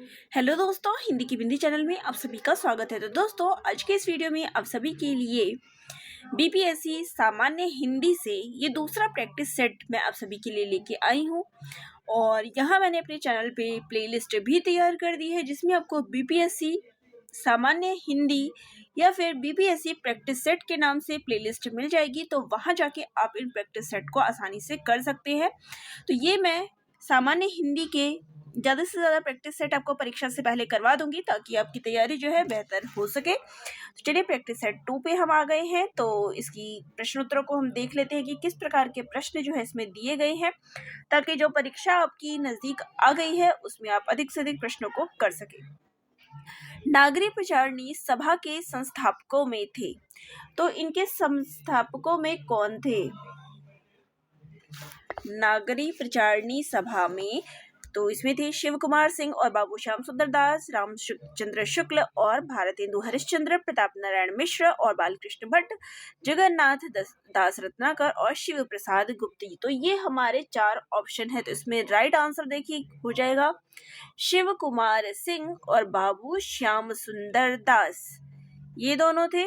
Hello दोस्तों, हिंदी की बिंदी channel में आप सभी का स्वागत है। तो दोस्तों, आज के इस वीडियो में आप सभी के लिए बीपीएससी सामान्य हिंदी से ये दूसरा प्रैक्टिस सेट मैं आप सभी के लिए लेके आई हूँ। और यहाँ मैंने अपने चैनल पे प्लेलिस्ट भी तैयार कर दी है, जिसमें आपको बीपीएससी सामान्य हिंदी या फिर बीपीएससी प्रैक्टिस सेट के नाम से प्लेलिस्ट मिल जाएगी। तो वहाँ जाके आप इन प्रैक्टिस सेट को आसानी से कर सकते हैं। तो ये मैं सामान्य हिंदी के ज़्यादा से ज़्यादा प्रैक्टिस सेट आपको परीक्षा से पहले करवा दूंगी, ताकि आपकी तैयारी जो है बेहतर हो सके। तो चलिए, प्रैक्टिस सेट 2 पे हम आ गए हैं। तो इसकी प्रश्न उत्तरों को हम देख लेते हैं कि किस प्रकार के प्रश्न जो है इसमें दिए गए हैं, ताकि जो परीक्षा आपकी नज़दीक आ गई है उसमें आप अधिक से अधिक प्रश्नों को कर सकें। नागरिक प्रचारिणी सभा के संस्थापकों में थे, तो इनके संस्थापकों में कौन थे? नागरिक प्रचारिणी सभा में तो इसमें थे शिव कुमार सिंह और बाबू श्याम सुंदर दास, रामचंद्र शुक्ल और भारतेंदु हरिश्चंद्र, प्रताप नारायण मिश्र और बालकृष्ण भट्ट, जगन्नाथ दास रत्नाकर और शिव प्रसाद गुप्ती। तो ये हमारे 4 ऑप्शन है। तो इसमें राइट आंसर देखिए हो जाएगा शिव कुमार सिंह और बाबू श्याम सुंदर दास। ये दोनों थे।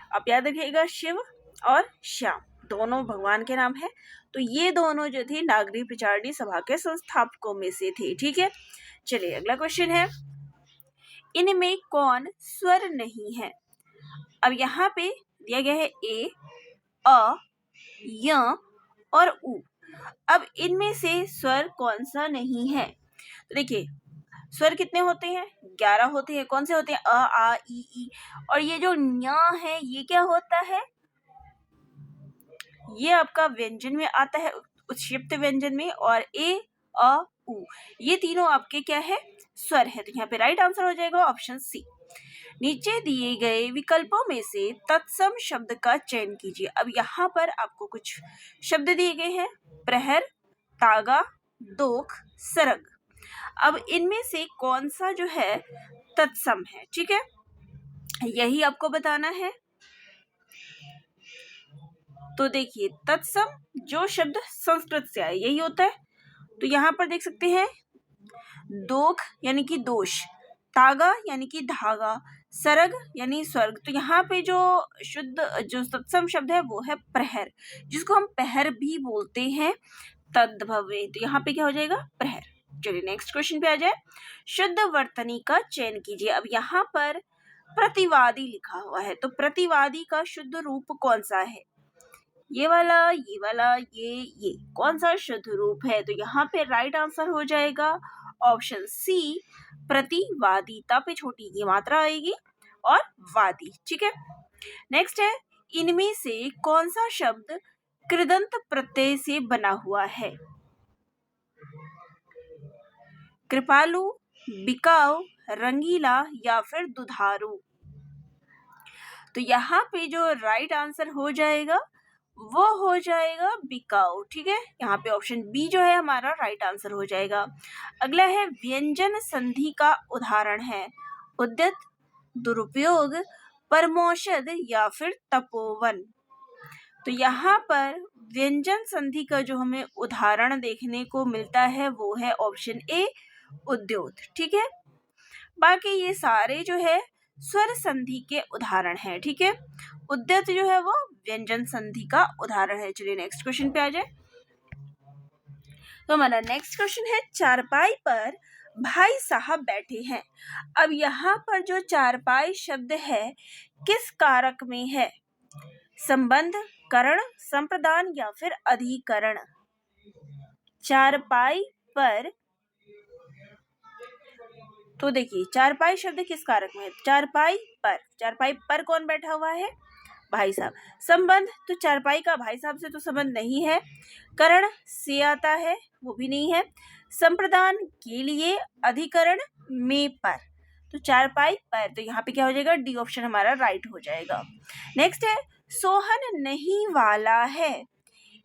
आप याद रखिएगा, शिव और श्याम दोनों भगवान के नाम है। तो ये दोनों जो थे नागरिक प्रचारिणी सभा के संस्थापकों में से थे। ठीक है, चलिए अगला क्वेश्चन है, इनमें कौन स्वर नहीं है? अब यहाँ पे दिया गया है ए, अ, य और उ। अब इनमें से स्वर कौन सा नहीं है? तो देखिए, स्वर कितने होते हैं? 11 होते हैं। कौन से होते हैं? अ, आ, ई। और ये जो न्या है, ये क्या होता है? ये आपका व्यंजन में आता है, उत्क्षिप्त व्यंजन में। और ए, अ, उ, ये तीनों आपके क्या है? स्वर है। तो यहाँ पे राइट आंसर हो जाएगा ऑप्शन सी। नीचे दिए गए विकल्पों में से तत्सम शब्द का चयन कीजिए। अब यहाँ पर आपको कुछ शब्द दिए गए हैं, प्रहर, तागा, दोख, सरग। अब इनमें से कौन सा जो है तत्सम है? ठीक है, यही आपको बताना है। तो देखिए, तत्सम जो शब्द संस्कृत से आए यही होता है। तो यहाँ पर देख सकते हैं, दोख यानी कि दोष, तागा यानी कि धागा, सरग यानी स्वर्ग। तो यहाँ पे जो शुद्ध जो तत्सम शब्द है वो है प्रहर, जिसको हम पहर भी बोलते हैं, तद्भवे। तो यहाँ पे क्या हो जाएगा? प्रहर। चलिए नेक्स्ट क्वेश्चन पे आ जाए, शुद्ध वर्तनी का चयन कीजिए। अब यहाँ पर प्रतिवादी लिखा हुआ है, तो प्रतिवादी का शुद्ध रूप कौन सा है? ये वाला, ये वाला, ये कौन सा शुद्ध रूप है? तो यहाँ पे राइट आंसर हो जाएगा ऑप्शन सी, प्रतिवादिता पे छोटी की मात्रा आएगी और वादी। ठीक है, नेक्स्ट है, इनमें से कौन सा शब्द कृदंत प्रत्यय से बना हुआ है? कृपालु, बिकाऊ, रंगीला या फिर दुधारू। तो यहाँ पे जो राइट आंसर हो जाएगा वो हो जाएगा बिकाऊ। ठीक है, यहाँ पे ऑप्शन बी जो है हमारा राइट आंसर हो जाएगा। अगला है, व्यंजन संधि का उदाहरण है उद्यत, दुरुपयोग, परमौषध या फिर तपोवन। तो यहाँ पर व्यंजन संधि का जो हमें उदाहरण देखने को मिलता है वो है ऑप्शन ए, उद्योत। ठीक है, बाकी ये सारे जो है स्वर संधि के उदाहरण हैं। ठीक है, उद्यत जो है वो व्यंजन संधि का उदाहरण है। चलिए नेक्स्ट क्वेश्चन पे आ जाए। तो हमारा नेक्स्ट क्वेश्चन है, चारपाई पर भाई साहब बैठे हैं। अब यहाँ पर जो चारपाई शब्द है किस कारक में है? संबंध, करण, संप्रदान या फिर अधिकरण। चारपाई पर, तो देखिए चारपाई शब्द किस कारक में है? चारपाई पर। चारपाई पर कौन बैठा हुआ है? भाई साहब। संबंध, तो चारपाई का भाई साहब से तो संबंध नहीं है। करण से आता है, वो भी नहीं है। संप्रदान के लिए, अधिकरण में पर। तो चारपाई पर, तो यहाँ पे क्या हो जाएगा? डी ऑप्शन हमारा राइट हो जाएगा। नेक्स्ट है, सोहन नहीं वाला है,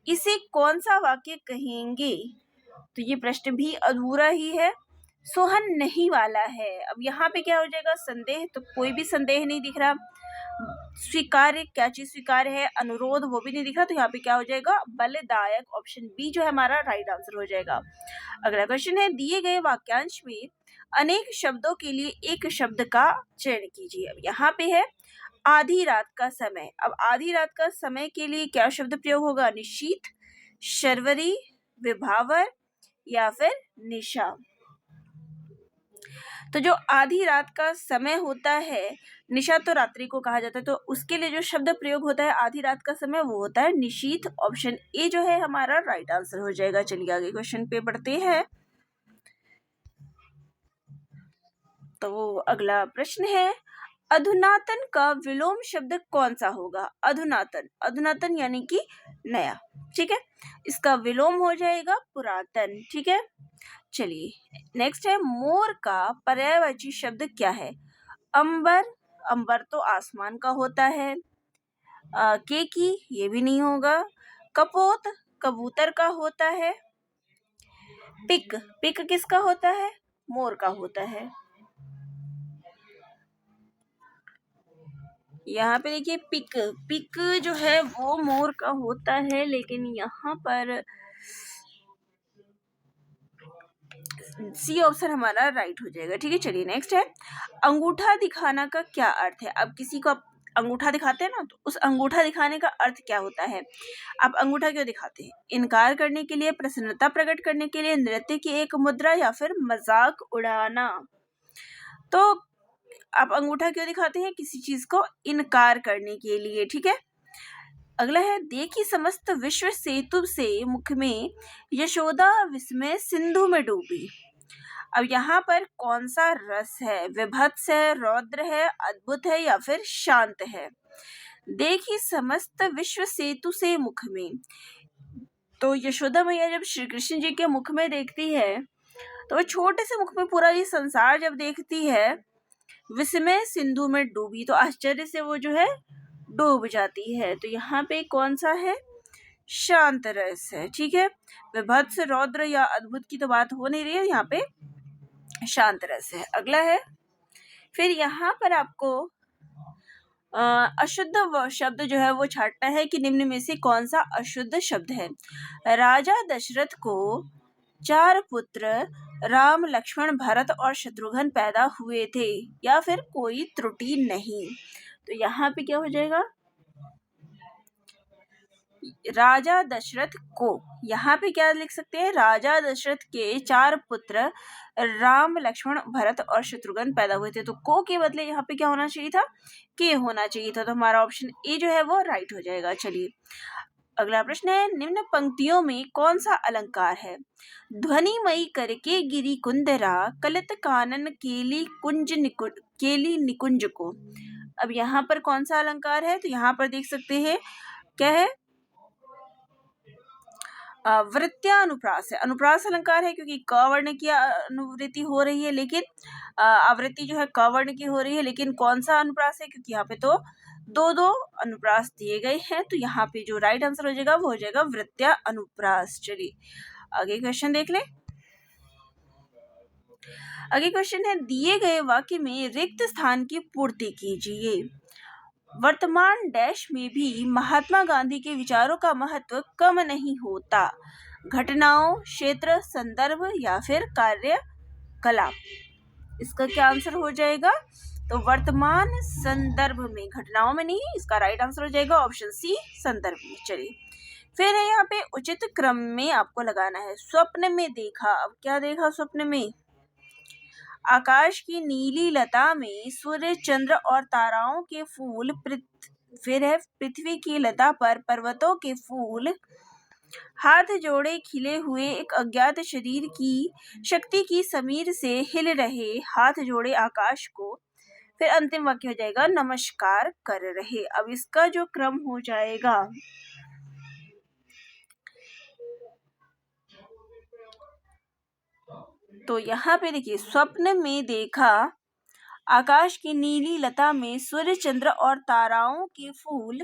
इसे कौन सा वाक्य कहेंगे? तो ये प्रश्न भी अधूरा ही है, सोहन नहीं वाला है। अब यहाँ पे क्या हो जाएगा? संदेह, तो कोई भी संदेह नहीं दिख रहा। स्वीकार्य, क्या चीज स्वीकार्य है? अनुरोध, वो भी नहीं दिख रहा। तो यहाँ पे क्या हो जाएगा? बलदायक। ऑप्शन बी जो है हमारा राइट आंसर हो जाएगा। अगला क्वेश्चन है, दिए गए वाक्यांश में अनेक शब्दों के लिए एक शब्द का चयन कीजिए। अब यहाँ पे है आधी रात का समय। अब आधी रात का समय के लिए क्या शब्द प्रयोग होगा? निशीथ, शर्वरी, विभावर या फिर निशा। तो जो आधी रात का समय होता है, निशा तो रात्रि को कहा जाता है, तो उसके लिए जो शब्द प्रयोग होता है आधी रात का समय वो होता है निशीथ। ऑप्शन ए जो है हमारा राइट आंसर हो जाएगा। चलिए आगे क्वेश्चन पे बढ़ते हैं। तो अगला प्रश्न है अधुनातन का विलोम शब्द कौन सा होगा? अधुनातन, अधुनातन यानी कि नया, ठीक है, इसका विलोम हो जाएगा पुरातन, ठीक है। चलिए नेक्स्ट है मोर का पर्यायवाची शब्द क्या है? अंबर, अंबर तो आसमान का होता है। केकी, ये भी नहीं होगा। कपोत, कबूतर का होता है। पिक, पिक किसका होता है? मोर का होता है। यहाँ पे देखिए पिक, पिक जो है वो मोर का होता है, लेकिन यहाँ पर सी ऑप्शन हमारा राइट हो जाएगा, ठीक है। चलिए नेक्स्ट है अंगूठा दिखाना का क्या अर्थ है? अब किसी को आप अंगूठा दिखाते हैं ना, तो उस अंगूठा दिखाने का अर्थ क्या होता है? आप अंगूठा क्यों दिखाते हैं? इनकार करने के लिए, प्रसन्नता प्रकट करने के लिए, नृत्य की एक मुद्रा या फिर मजाक उड़ाना। तो आप अंगूठा क्यों दिखाते हैं? किसी चीज को इनकार करने के लिए, ठीक है। अगला है देखी समस्त विश्व सेतु से मुख में यशोदा विस्मय सिंधु में डूबी। अब यहाँ पर कौन सा रस है? विभत्स है, रौद्र है, अद्भुत है या फिर शांत है? देखी समस्त विश्व सेतु से मुख में, तो यशोदा मैया जब श्री कृष्ण जी के मुख में देखती है तो वो छोटे से मुख में पूरा ये संसार जब देखती है, विस्मय सिंधु में डूबी, तो आश्चर्य से वो जो है डूब जाती है। तो यहाँ पे कौन सा है? शांत रस है, ठीक है। विभत्स, रौद्र या अद्भुत की तो बात हो नहीं रही है, यहाँ पे शांत रस है। अगला है फिर यहाँ पर आपको अशुद्ध शब्द जो है वो छांटना है कि निम्न में से कौन सा अशुद्ध शब्द है। राजा दशरथ को 4 पुत्र राम, लक्ष्मण, भरत और शत्रुघ्न पैदा हुए थे या फिर कोई त्रुटि नहीं। तो यहाँ पे क्या हो जाएगा? राजा दशरथ को, यहाँ पे क्या लिख सकते हैं? राजा दशरथ के 4 पुत्र राम, लक्ष्मण, भरत और शत्रुघ्न पैदा हुए थे। तो को के बदले यहाँ पे क्या होना चाहिए था? के होना चाहिए था। तो हमारा ऑप्शन ए जो है वो राइट हो जाएगा। चलिए अगला प्रश्न है निम्न पंक्तियों में कौन सा अलंकार है? ध्वनिमयी करके गिरी कुंदरा, कलित कानन केली कुंज केली निकुंज को। अब यहाँ पर कौन सा अलंकार है? तो यहाँ पर देख सकते हैं क्या है? वृत्यानुप्रास है। अनुप्रास अलंकार है क्योंकि क वर्ण की अनुवृत्ति हो रही है, लेकिन आवृत्ति जो है क वर्ण की हो रही है, लेकिन कौन सा अनुप्रास है? क्योंकि यहाँ पे तो 2 अनुप्रास दिए गए हैं। तो यहाँ पे जो राइट आंसर हो जाएगा वो हो जाएगा वृत्या अनुप्रास। चलिए आगे क्वेश्चन देख ले। आगे क्वेश्चन है दिए गए वाक्य में रिक्त स्थान की पूर्ति कीजिए। वर्तमान डैश में भी महात्मा गांधी के विचारों का महत्व कम नहीं होता। घटनाओं, क्षेत्र, संदर्भ या फिर कार्यकलाप। इसका क्या आंसर हो जाएगा? तो वर्तमान संदर्भ में, घटनाओं में नहीं, इसका राइट आंसर हो जाएगा ऑप्शन सी संदर्भ में। चलिए फिर है यहाँ पे उचित क्रम में आपको लगाना है। स्वप्न में देखा, अब क्या देखा स्वप्न में? आकाश की नीली लता में सूर्य, चंद्र और ताराओं के फूल, फिर है पृथ्वी की लता पर पर्वतों के फूल, हाथ जोड़े खिले हुए एक अज्ञात शरीर की शक्ति की समीर से हिल रहे हाथ जोड़े आकाश को, फिर अंतिम वाक्य हो जाएगा नमस्कार कर रहे। अब इसका जो क्रम हो जाएगा, तो यहाँ पे देखिए स्वप्न में देखा, आकाश की नीली लता में सूर्य, चंद्र और ताराओं के फूल,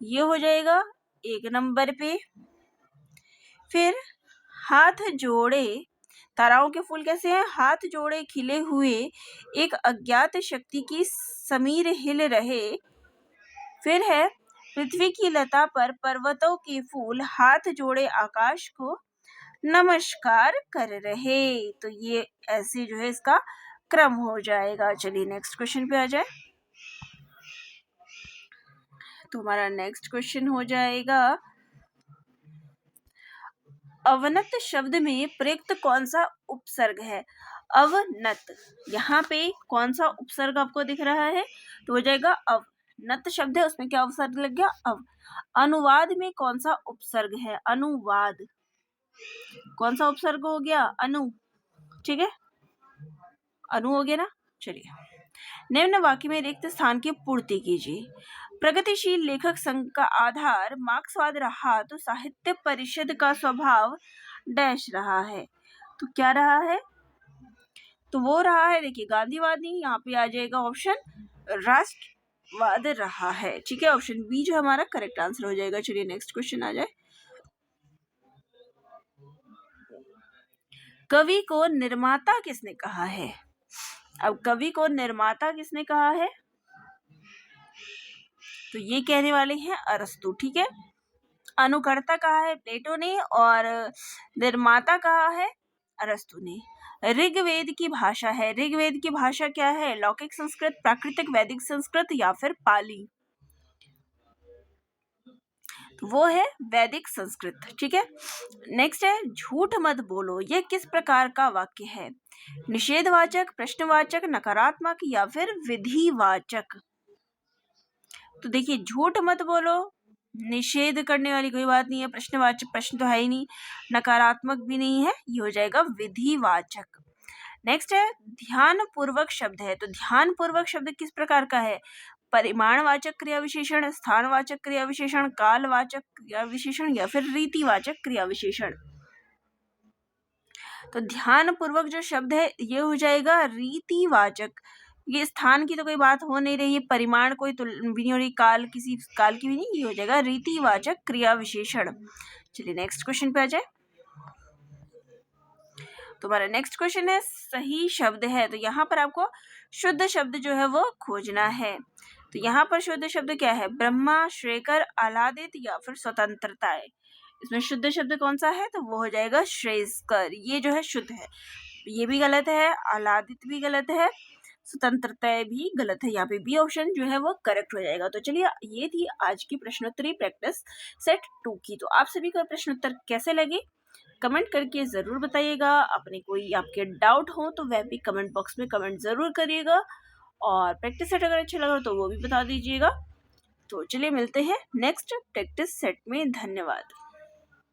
ये हो जाएगा 1 नंबर पे। फिर हाथ जोड़े, ताराओं के फूल कैसे हैं? हाथ जोड़े खिले हुए एक अज्ञात शक्ति की समीर हिल रहे, फिर है पृथ्वी की लता पर पर्वतों के फूल, हाथ जोड़े आकाश को नमस्कार कर रहे। तो ये ऐसे जो है इसका क्रम हो जाएगा। चलिए नेक्स्ट क्वेश्चन पे आ जाए। तो हमारा नेक्स्ट क्वेश्चन हो जाएगा, अवनत शब्द में प्रयुक्त कौन सा उपसर्ग है? अवनत, यहाँ पे कौन सा उपसर्ग आपको दिख रहा है? तो हो जाएगा अव। नत शब्द है, उसमें क्या उपसर्ग लग गया? अव। अनुवाद में कौन सा उपसर्ग है? अनुवाद, कौन सा उपसर्ग हो गया? अनु। ठीक है, अनु हो गया ना। चलिए, निम्न वाक्य में रिक्त स्थान की पूर्ति कीजिए। प्रगतिशील लेखक संघ का आधार मार्क्सवाद रहा तो साहित्य परिषद का स्वभाव डैश रहा है। तो क्या रहा है? तो वो रहा है, देखिए गांधीवादी, यहाँ पे आ जाएगा ऑप्शन राष्ट्रवाद रहा है। ठीक है, ऑप्शन बी जो हमारा करेक्ट आंसर हो जाएगा। चलिए नेक्स्ट क्वेश्चन आ जाए। कवि को निर्माता किसने कहा है? अब कवि को निर्माता किसने कहा है? तो ये कहने वाले हैं अरस्तु। ठीक है, अनुकर्ता कहा है प्लेटो ने और निर्माता कहा है अरस्तु ने। ऋग्वेद की भाषा है, ऋग्वेद की भाषा क्या है? लौकिक संस्कृत, प्राकृतिक वैदिक संस्कृत या फिर पाली? तो वो है वैदिक संस्कृत। ठीक है, नेक्स्ट है झूठ मत बोलो, यह किस प्रकार का वाक्य है? निषेधवाचक, प्रश्नवाचक, नकारात्मक या फिर विधिवाचक? तो देखिए, झूठ मत बोलो निषेध करने वाली कोई बात नहीं है, प्रश्नवाचक, प्रश्न तो है ही नहीं, नकारात्मक भी नहीं है, ये हो जाएगा विधिवाचक। नेक्स्ट है ध्यान पूर्वक शब्द है। तो ध्यान पूर्वक शब्द किस प्रकार का है? परिमाणवाचक क्रिया विशेषण, स्थानवाचक क्रिया विशेषण, कालवाचक क्रिया विशेषण या फिर रीतिवाचक क्रिया विशेषण? तो ध्यान पूर्वक जो शब्द है ये हो जाएगा रीतिवाचक। ये स्थान की तो कोई बात हो नहीं रही है, परिमाण कोई तो भी नहीं हो रही, काल किसी काल की भी नहीं, ये हो जाएगा रीतिवाचक क्रिया विशेषण। चलिए नेक्स्ट क्वेश्चन पे आ जाए। तुम्हारा नेक्स्ट क्वेश्चन है सही शब्द है। तो यहाँ पर आपको शुद्ध शब्द जो है वो खोजना है। तो यहाँ पर शुद्ध शब्द क्या है? ब्रह्मा, श्रेयकर, आह्लादित या फिर स्वतंत्रता है। इसमें शुद्ध शब्द कौन सा है? तो वो हो जाएगा श्रेयस्कर, ये जो है शुद्ध है। ये भी गलत है, आह्लादित भी गलत है, स्वतंत्रता भी गलत है। यहाँ पे बी ऑप्शन जो है वो करेक्ट हो जाएगा। तो चलिए, ये थी आज की प्रश्नोत्तरी प्रैक्टिस सेट 2 की। तो आप सभी को प्रश्नोत्तर कैसे लगे कमेंट करके ज़रूर बताइएगा। अपने कोई आपके डाउट हो तो वह भी कमेंट बॉक्स में कमेंट ज़रूर करिएगा, और प्रैक्टिस सेट अगर अच्छा लगा तो वो भी बता दीजिएगा। तो चलिए मिलते हैं नेक्स्ट प्रैक्टिस सेट में। धन्यवाद।